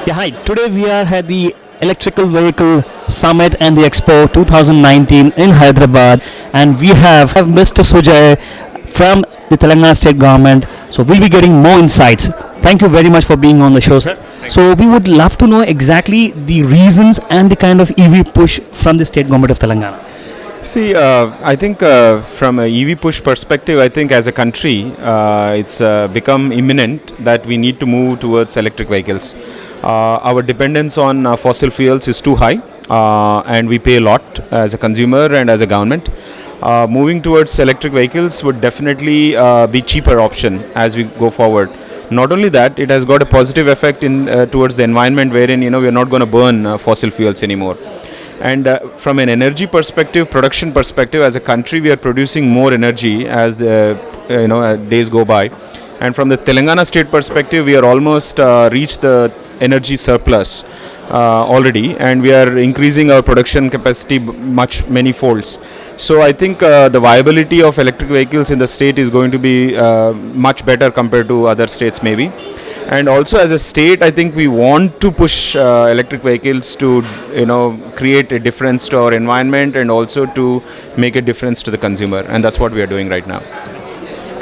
Yeah, hi. Today we are at the Electrical Vehicle Summit and the Expo 2019 in Hyderabad, and we have Mr. Sujai from the Telangana state government. So we'll be getting more insights. Thank you very much for being on the show, sir. So we would love to know exactly the reasons and the kind of EV push from the state government of Telangana. See, I think from a EV push perspective, I think as a country, it's become imminent that we need to move towards electric vehicles. Our dependence on fossil fuels is too high, and we pay a lot as a consumer and as a government. Moving towards electric vehicles would definitely be cheaper option as we go forward. Not only that, it has got a positive effect in towards the environment, wherein we are not going to burn fossil fuels anymore. And from an energy perspective, production perspective, as a country, we are producing more energy as the days go by. And from the Telangana state perspective, we are almost reached the energy surplus already, and we are increasing our production capacity many folds. So I think the viability of electric vehicles in the state is going to be much better compared to other states maybe. And also as a state, I think we want to push electric vehicles to create a difference to our environment and also to make a difference to the consumer, and that's what we are doing right now.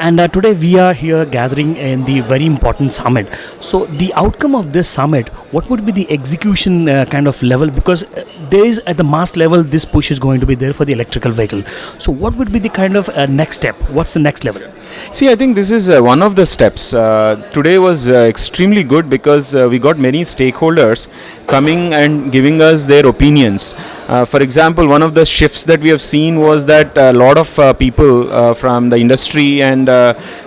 And today we are here gathering in the very important summit. So the outcome of this summit, what would be the execution kind of level? Because there is at the mass level, this push is going to be there for the electrical vehicle. So what would be the kind of next step? What's the next level? See, I think this is one of the steps. Today was extremely good because we got many stakeholders coming and giving us their opinions. For example, one of the shifts that we have seen was that a lot of people from the industry and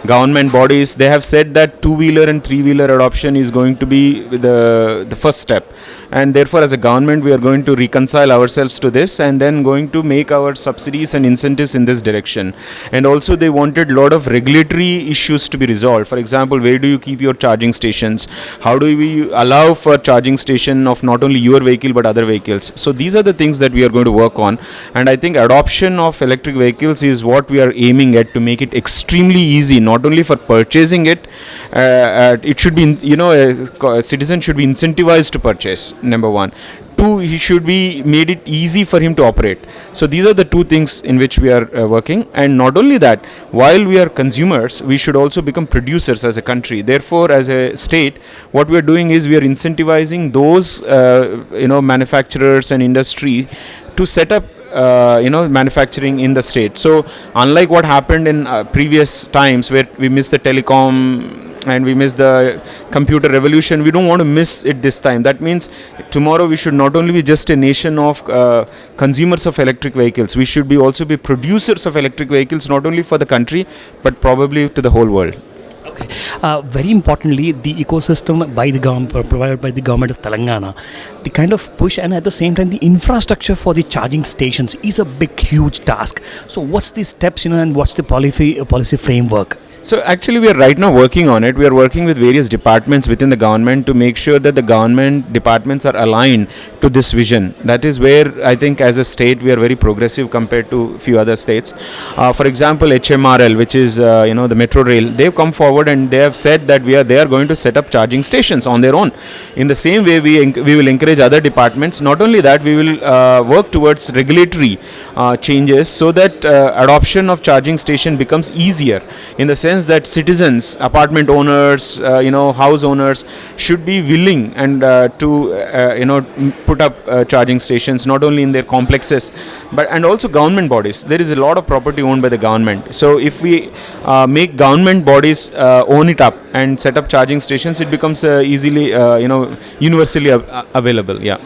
government bodies, they have said that two-wheeler and three-wheeler adoption is going to be the first step, and therefore as a government we are going to reconcile ourselves to this and then going to make our subsidies and incentives in this direction. And also they wanted a lot of regulatory issues to be resolved. For example, where do you keep your charging stations? How do we allow for charging station of not only your vehicle but other vehicles? So these are the things that we are going to work on, and I think adoption of electric vehicles is what we are aiming at, to make it extremely easy, not only for purchasing it. It should be, a citizen should be incentivized to purchase, number one. Two, he should be made it easy for him to operate. So these are the two things in which we are working. And not only that, while we are consumers, we should also become producers as a country. Therefore, as a state, what we are doing is we are incentivizing those manufacturers and industry to set up manufacturing in the state. So unlike what happened in previous times where we missed the telecom and we missed the computer revolution, we don't want to miss it this time. That means tomorrow we should not only be just a nation of consumers of electric vehicles, we should be also be producers of electric vehicles, not only for the country but probably to the whole world. Okay. Very importantly, the ecosystem by the government, provided by the government of Telangana, the kind of push, and at the same time the infrastructure for the charging stations is a big, huge task. So what's the steps, and what's the policy framework? So actually we are right now working on it. We are working with various departments within the government to make sure that the government departments are aligned to this vision. That is where I think as a state we are very progressive compared to a few other states. For example, HMRL, which is the Metro Rail, they've come forward and they have said that they are going to set up charging stations on their own. In the same way, we will encourage other departments. Not only that, we will work towards regulatory changes so that adoption of charging station becomes easier, in the sense that citizens, apartment owners, house owners should be willing and to put up charging stations not only in their complexes but and also government bodies. There is a lot of property owned by the government. So if we make government bodies own it up and set up charging stations, it becomes easily universally available. Yeah.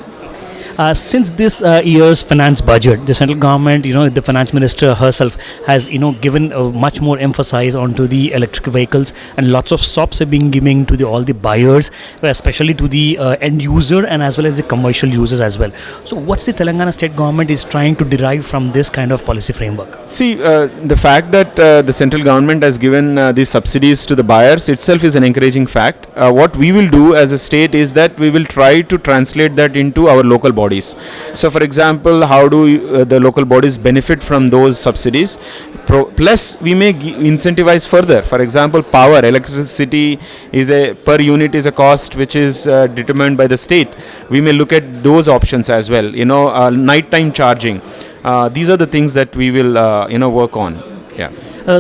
Since this year's finance budget, the central government, the finance minister herself has, given much more emphasis onto the electric vehicles, and lots of stops are being given to all the buyers, especially to the end user and as well as the commercial users as well. So what's the Telangana state government is trying to derive from this kind of policy framework? See, the fact that the central government has given these subsidies to the buyers itself is an encouraging fact. What we will do as a state is that we will try to translate that into our local bodies. bodies. So, for example, how do the local bodies benefit from those subsidies? Plus, we may incentivize further. For example, power, electricity is a per unit is a cost which is determined by the state. We may look at those options as well. Nighttime charging. These are the things that we will work on. Yeah.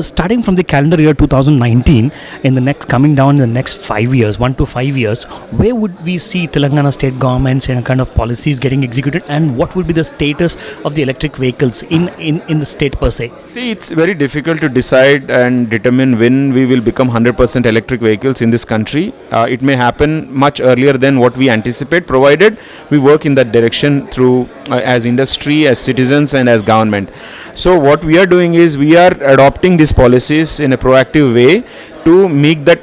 Starting from the calendar year 2019, in the next coming down in the next 5 years, 1 to 5 years, where would we see Telangana state governments and kind of policies getting executed, and what would be the status of the electric vehicles in the state per se? See, it's very difficult to decide and determine when we will become 100% electric vehicles in this country. It may happen much earlier than what we anticipate, provided we work in that direction through as industry, as citizens, and as government. So what we are doing is we are adopting these policies in a proactive way to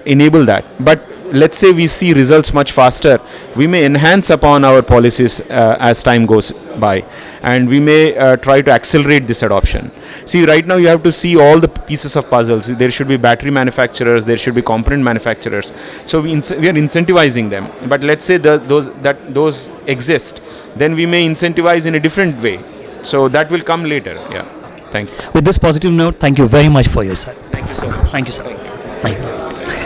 enable that. But let's say we see results much faster, we may enhance upon our policies as time goes by, and we may try to accelerate this adoption. See, right now you have to see all the pieces of puzzles. There should be battery manufacturers, there should be component manufacturers. So we are incentivizing them. But let's say those exist, then we may incentivize in a different way. So that will come later. Yeah. Thank you. With this positive note, thank you very much for your sir. Thank you so much. Thank you, sir. Thank you. Thank you.